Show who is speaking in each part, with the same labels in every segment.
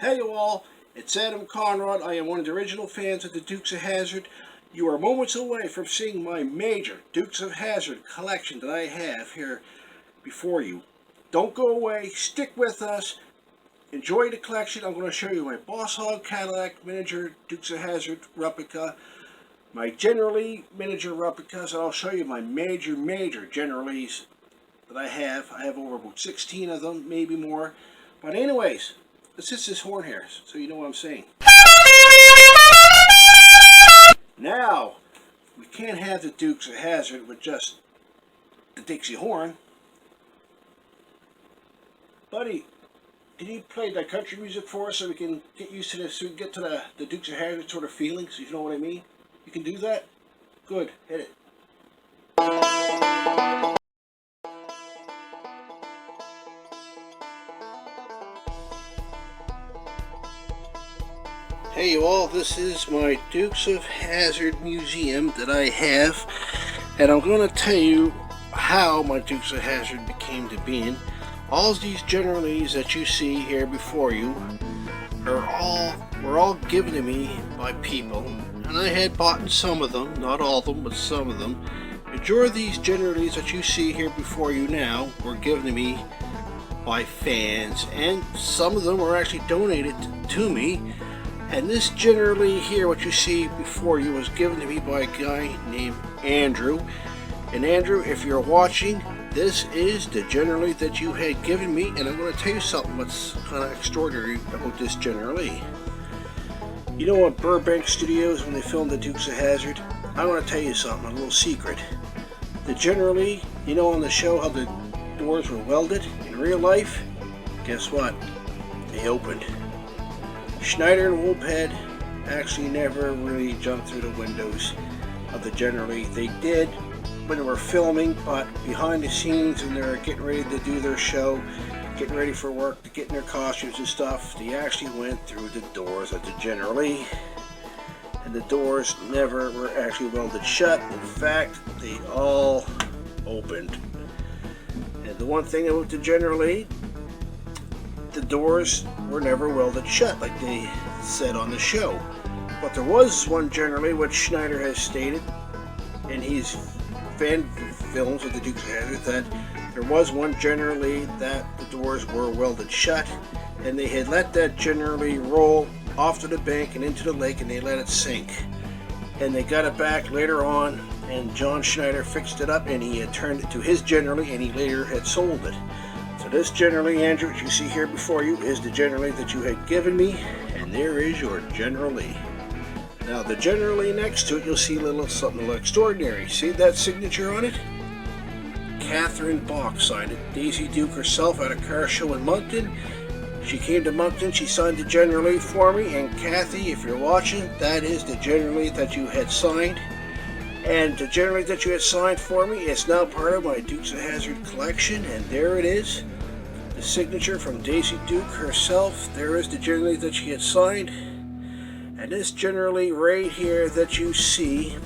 Speaker 1: Hey you all, it's Adam Conrod. I am one of the original fans of the Dukes of Hazzard. You are moments away from seeing my major Dukes of Hazzard collection that I have here before you. Don't go away, stick with us, enjoy the collection. I'm going to show you my Boss Hog Cadillac miniature Dukes of Hazzard replica, my General Lee miniature replicas, and I'll show you my major General Lees that I have. I have over about 16 of them, maybe more. But anyways, let's hit this horn here so you know what I'm saying. Now, we can't have the Dukes of Hazzard with just the Dixie horn. Buddy, can you play that country music for us so we can get used to this, so we can get to the Dukes of Hazzard sort of feeling, so you know what I mean? You can do that? Good, hit it. Hey you all, this is my Dukes of Hazzard museum that I have, and I'm going to tell you how my Dukes of Hazzard became to being. All these General Lees that you see here before you were all given to me by people, and I had bought some of them, not all of them, but some of them. Majority of these General Lees that you see here before you now were given to me by fans, and some of them were actually donated to me. And this General Lee here, what you see before you, was given to me by a guy named Andrew. And Andrew, if you're watching, this is the General Lee that you had given me, and I'm going to tell you something that's kind of extraordinary about this General Lee. You know what, Burbank Studios, when they filmed the Dukes of Hazzard, I'm going to tell you something, a little secret. The General Lee, you know on the show how the doors were welded? In real life, guess what? They opened. Schneider and Wolfhead actually never really jumped through the windows of the General Lee. They did when they were filming, but behind the scenes when they were getting ready to do their show, getting ready for work, to get in their costumes and stuff, they actually went through the doors of the General Lee. And the doors never were actually welded shut. In fact, they all opened. And the one thing about the General Lee, the doors were never welded shut like they said on the show. But there was one General Lee, which Schneider has stated in his fan films of the Dukes of Hazzard, that there was one General Lee that the doors were welded shut, and they had let that General Lee roll off to the bank and into the lake, and they let it sink. And they got it back later on, and John Schneider fixed it up, and he had turned it to his General Lee, and he later had sold it. So this General Lee, Andrew, which you see here before you, is the General Lee that you had given me, and there is your General Lee. Now the General Lee next to it, you'll see something a little extraordinary. See that signature on it? Catherine Bach signed it. Daisy Duke herself at a car show in Moncton. She came to Moncton, she signed the General Lee for me, and Kathy, if you're watching, that is the General Lee that you had signed. And the General Lee that you had signed for me is now part of my Dukes of Hazzard collection, and there it is. The signature from Daisy Duke herself. There is the General Lee that she had signed. And this General Lee right here that you see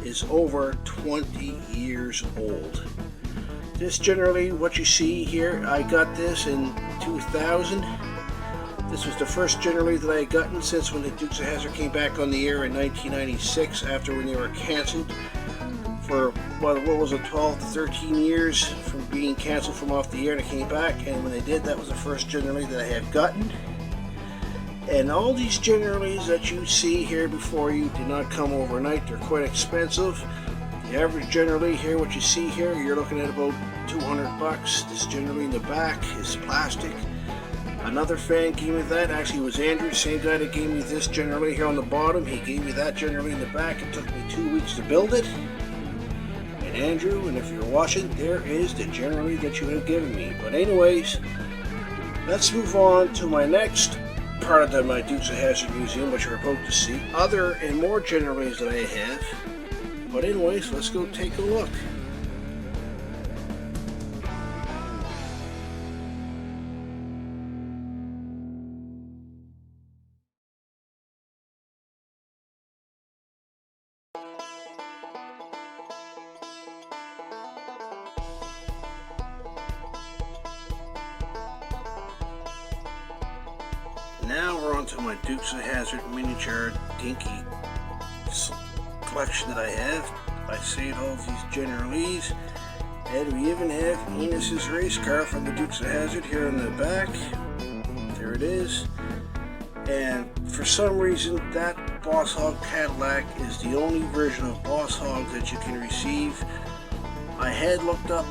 Speaker 1: is over 20 years old. This General Lee, what you see here, I got this in 2000. This was the first General Lee that I had gotten since when the Dukes of Hazzard came back on the air in 1996, after when they were canceled for, what was it, 12 to 13 years from being canceled from off the air, and it came back, and when they did, that was the first General Lee that I had gotten. And all these General Lees that you see here before you did not come overnight. They're quite expensive. The average General Lee here, what you see here, you're looking at about 200 bucks. This General Lee in the back is plastic. Another fan gave me that. Actually, it was Andrew, same guy that gave me this General Lee here on the bottom. He gave me that General Lee in the back. It took me 2 weeks to build it. And Andrew, and if you're watching, there is the General Lee that you have given me. But anyways, let's move on to my next part of my Dukes of Hazzard museum, which you're about to see. Other and more General Lees that I have. But anyways, let's go take a look. Now we're on to my Dukes of Hazzard miniature dinky collection that I have. I saved all these General Lees, and we even have Enos's race car from the Dukes of Hazzard here on the back. There it is. And for some reason, that Boss Hog Cadillac is the only version of Boss Hog that you can receive. I had looked up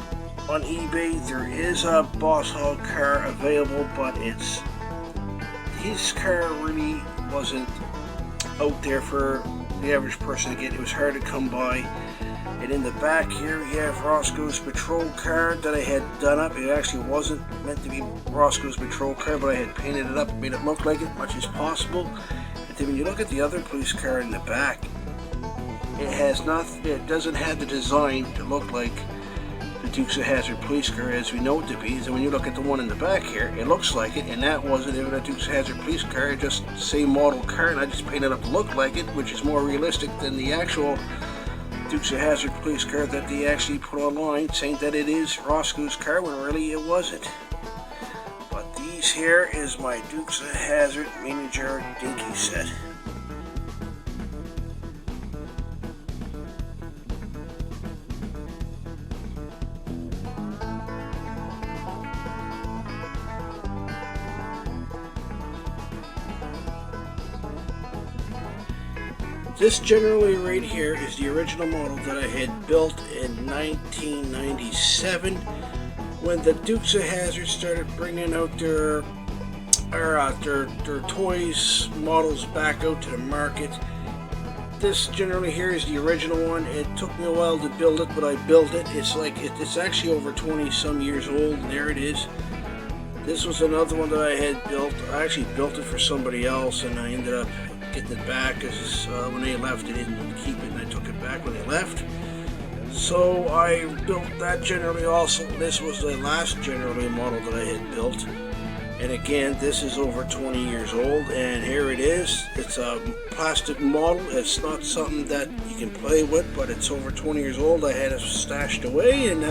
Speaker 1: on eBay. There is a Boss Hog car available, but his car really wasn't out there for the average person to get. It was hard to come by. And in the back here we have Roscoe's patrol car that I had done up. It actually wasn't meant to be Roscoe's patrol car, but I had painted it up and made it look like it much as possible. And then when you look at the other police car in the back, it doesn't have the design to look like the Dukes of Hazzard police car as we know it to be. And when you look at the one in the back here, it looks like it, and that wasn't even a Dukes of Hazzard police car, just the same model car, and I just painted it up to look like it, which is more realistic than the actual Dukes of Hazzard police car that they actually put online, saying that it is Roscoe's car when really it wasn't. But these here is my Dukes of Hazzard miniature dinky set. This generally right here is the original model that I had built in 1997 when the Dukes of Hazzard started bringing out their toys models back out to the market. This generally here is the original one. It took me a while to build it, but I built it. It's actually over 20 some years old, and there it is. This was another one that I had built. I actually built it for somebody else, and I ended up getting it back because when they left, they didn't keep it, and I took it back when they left. So I built that generally also. This was the last generally model that I had built, and again, this is over 20 years old, and here it is. It's a plastic model. It's not something that you can play with, but it's over 20 years old. I had it stashed away, and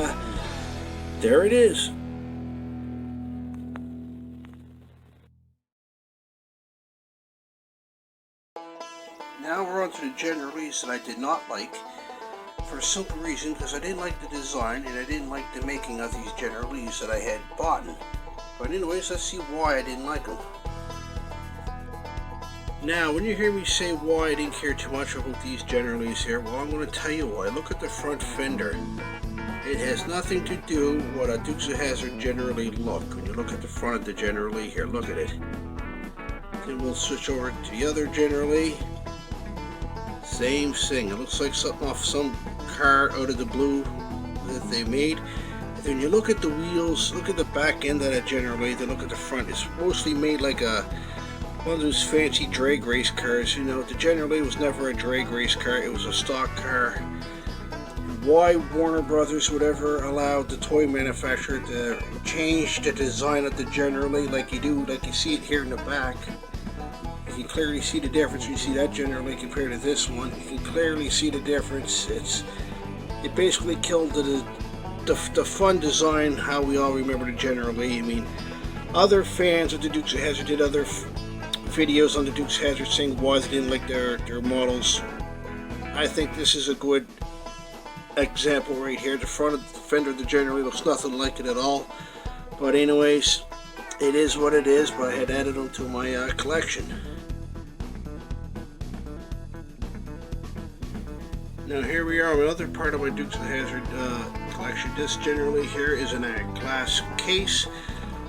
Speaker 1: there it is. Now we're on to the General Lees that I did not like, for a simple reason, because I didn't like the design and I didn't like the making of these General Lees that I had bought. But anyways, let's see why I didn't like them. Now, when you hear me say why I didn't care too much about these General Lees here, well, I'm going to tell you why. Look at the front fender. It has nothing to do with what a Dukes of Hazzard General Lee look. When you look at the front of the General Lee here, look at it. Then we'll switch over to the other General Lee. Same thing. It looks like something off some car out of the blue that they made. And then you look at the wheels, look at the back end of that General Lee, then look at the front. It's mostly made like one of those fancy drag race cars. You know, the General Lee was never a drag race car, it was a stock car. Why Warner Brothers would ever allow the toy manufacturer to change the design of the General Lee like you see it here in the back. You can clearly see the difference when you see that General Lee compared to this one. You can clearly see the difference. It basically killed the fun design, how we all remember the General Lee. I mean, other fans of the Dukes of Hazzard did other videos on the Dukes of Hazzard saying why they didn't like their models. I think this is a good example right here. The front of the fender of the General Lee looks nothing like it at all. But anyways, it is what it is, but I had added them to my collection. Now here we are on another part of my Dukes of Hazzard collection. This General Lee here is in a glass case.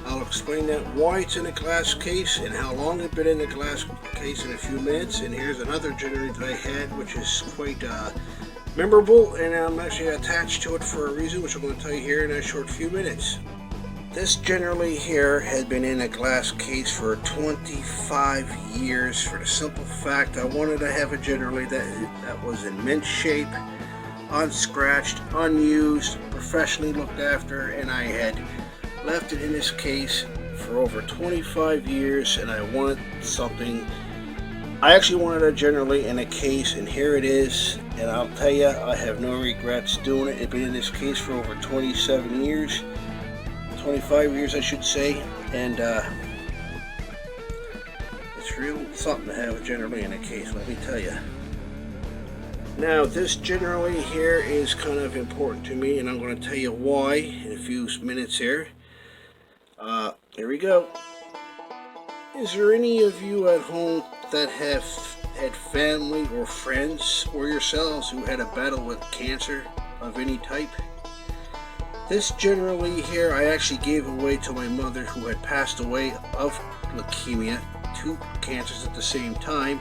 Speaker 1: I'll explain that why it's in a glass case and how long it's been in the glass case in a few minutes. And here's another General Lee that I had, which is quite memorable, and I'm actually attached to it for a reason, which I'm going to tell you here in a short few minutes. This General Lee here had been in a glass case for 25 years for the simple fact I wanted to have a General Lee that was in mint shape, unscratched, unused, professionally looked after, and I had left it in this case for over 25 years, and I wanted something. I actually wanted a General Lee in a case, and here it is, and I'll tell you, I have no regrets doing it. It's been in this case for over 27 years. 25 years I should say, and It's real something to have a generally in a case, let me tell you. Now, this generally here is kind of important to me, and I'm going to tell you why in a few minutes here. Here we go. Is there any of you at home that have had family or friends or yourselves who had a battle with cancer of any type? This generally here I actually gave away to my mother, who had passed away of leukemia, 2 cancers at the same time,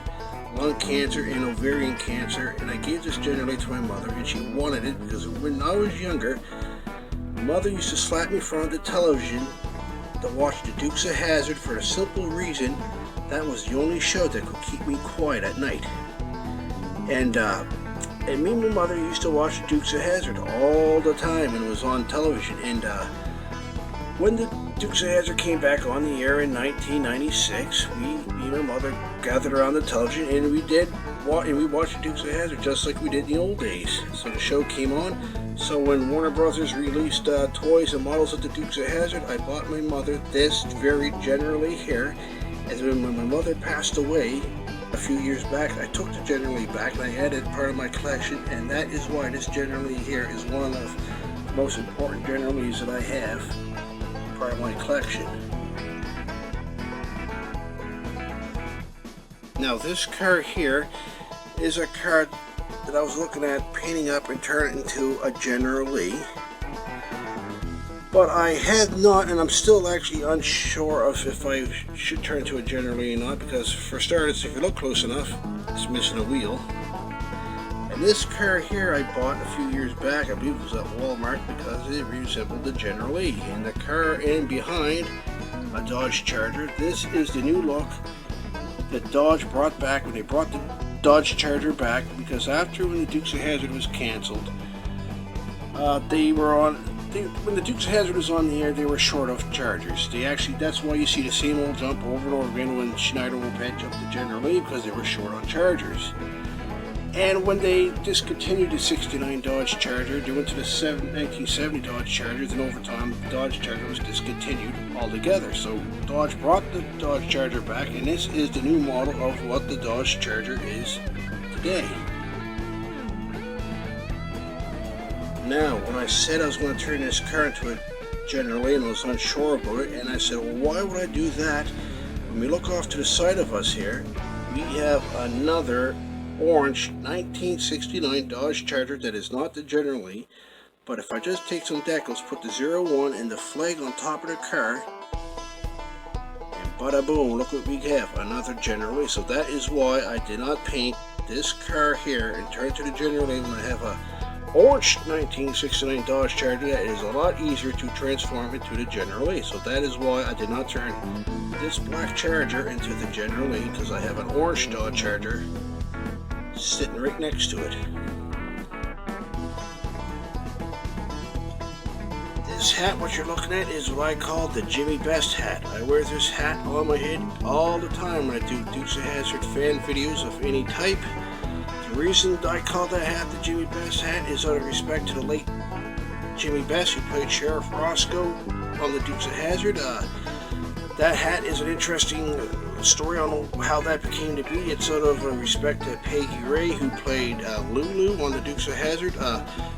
Speaker 1: lung cancer and ovarian cancer, and I gave this generally to my mother, and she wanted it because when I was younger, mother used to slap me in front of the television to watch the Dukes of Hazzard for the simple reason that was the only show that could keep me quiet at night. And me and my mother used to watch the Dukes of Hazzard all the time, and it was on television. And when the Dukes of Hazzard came back on the air in 1996, me and my mother gathered around the television, and we watched the Dukes of Hazzard just like we did in the old days. So the show came on. So when Warner Brothers released toys and models of the Dukes of Hazzard, I bought my mother this very generally here. And then when my mother passed away a few years back, I took the generally back and I added part of my collection, and that is why this generally here is one of the most important generalies that I have, part of my collection. Now this card here is a card that I was looking at painting up and turning into a generally, but I had not, and I'm still actually unsure of if I should turn to a generally or not, because for starters, if you look close enough, it's missing a wheel. And this car here I bought a few years back, I believe it was at Walmart, because it resembled the generally. And the car in behind, a Dodge Charger. This is the new look that Dodge brought back when they brought the Dodge Charger back, because after when the Dukes of Hazzard was canceled, when the Dukes of Hazzard was on the air, they were short of Chargers. That's why you see the same old jump over and over again when Schneider will patch up the generally, because they were short on Chargers. And when they discontinued the 69 Dodge Charger, they went to the 1970 Dodge Charger, then over time the Dodge Charger was discontinued altogether. So Dodge brought the Dodge Charger back, and this is the new model of what the Dodge Charger is today. Now, when I said I was going to turn this car into a generally, and I was unsure about it, and I said, well, why would I do that? When we look off to the side of us here, we have another orange 1969 Dodge Charger that is not the generally, but if I just take some decals, put the 01 and the flag on top of the car, and bada boom, look what we have, another generally. So that is why I did not paint this car here and turn it to the generally when I have a orange 1969 Dodge Charger that is a lot easier to transform into the generally. So that is why I did not turn this black Charger into the generally, because I have an orange Dodge Charger sitting right next to it. This hat, what you're looking at, is what I call the Jimmy Best hat. I wear this hat on my head all the time when I do Dukes of Hazzard fan videos of any type. The reason I call that hat the Jimmy Best hat is out of respect to the late Jimmy Best, who played Sheriff Roscoe on the Dukes of Hazzard. That hat is an interesting story on how that became to be. It's sort of a respect to Peggy Ray, who played Lulu on the Dukes of Hazzard.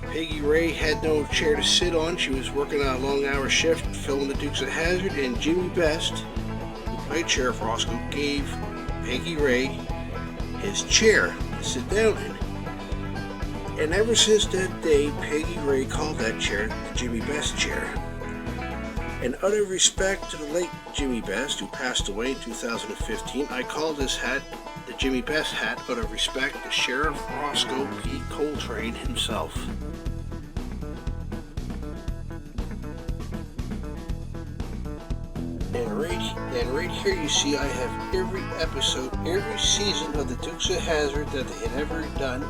Speaker 1: Peggy Ray had no chair to sit on. She was working a long-hour shift filming the Dukes of Hazzard, and Jimmy Best, who played Sheriff Roscoe, gave Peggy Ray his chair to sit down in. And ever since that day, Peggy Ray called that chair the Jimmy Best chair. And out of respect to the late Jimmy Best, who passed away in 2015, I call this hat the Jimmy Best hat out of respect to Sheriff Roscoe P. Coltrane himself. And right here you see I have every episode, every season of the Dukes of Hazzard that they had ever done.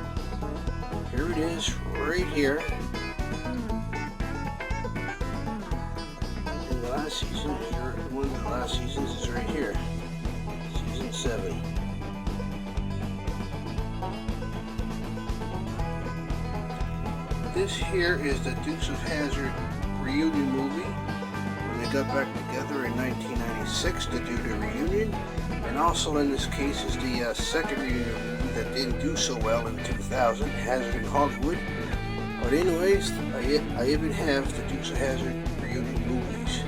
Speaker 1: Here it is, right here. Last season here, one of the last seasons is right here, season 7. This here is the Dukes of Hazzard reunion movie when they got back together. together in 1996 to do the reunion, and also in this case is the second reunion movie that didn't do so well in 2000, Hazzard in Hollywood. But anyways, I even have the Dukes of Hazzard reunion movies.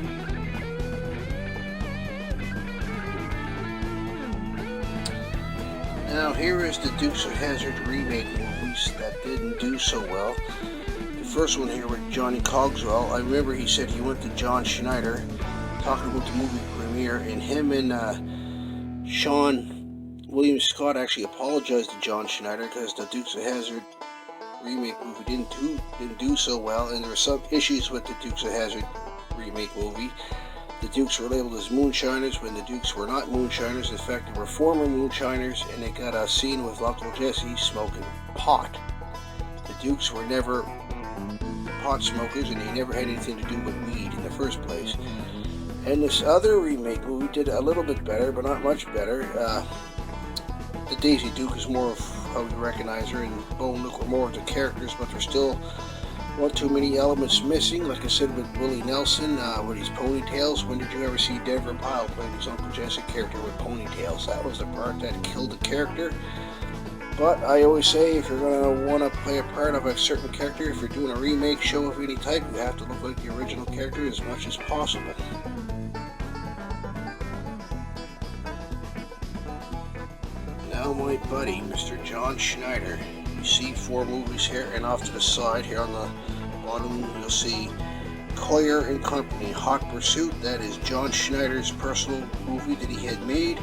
Speaker 1: Now here is the Dukes of Hazzard remake movies that didn't do so well. The first one here with Johnny Cogswell. I remember he said he went to John Schneider talking about the movie premiere, and him and Sean William Scott actually apologized to John Schneider because the Dukes of Hazzard remake movie didn't do so well, and there were some issues with the Dukes of Hazzard remake movie. The Dukes were labeled as moonshiners when the Dukes were not moonshiners. In fact, they were former moonshiners, and they got a scene with Uncle Jesse smoking pot. The Dukes were never pot smokers, and they never had anything to do with weed in the first place. And this other remake movie did a little bit better, but not much better. The Daisy Duke is more of how we recognize her, and Bo and Luke were more of the characters, but there's still one too many elements missing. Like I said with Willie Nelson, with his ponytails. When did you ever see Denver Pyle play his Uncle Jesse character with ponytails? That was the part that killed the character. But I always say, if you're going to want to play a part of a certain character, if you're doing a remake show of any type, you have to look like the original character as much as possible. Now my buddy, Mr. John Schneider. You see 4 movies here, and off to the side here on the bottom you'll see Collier and Company, Hot Pursuit. That is John Schneider's personal movie that he had made.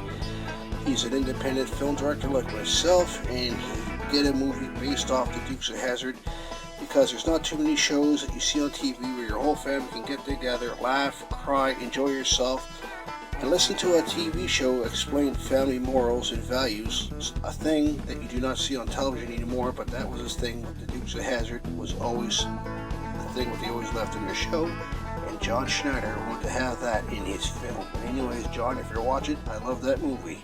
Speaker 1: He's an independent film director like myself, and he did a movie based off the Dukes of Hazzard because there's not too many shows that you see on TV where your whole family can get together, laugh, cry, enjoy yourself, and listen to a TV show explain family morals and values. It's a thing that you do not see on television anymore, but that was his thing with the Dukes of Hazzard. Was always the thing that they always left in their show, and John Schneider wanted to have that in his film. But anyways, John, if you're watching, I love that movie.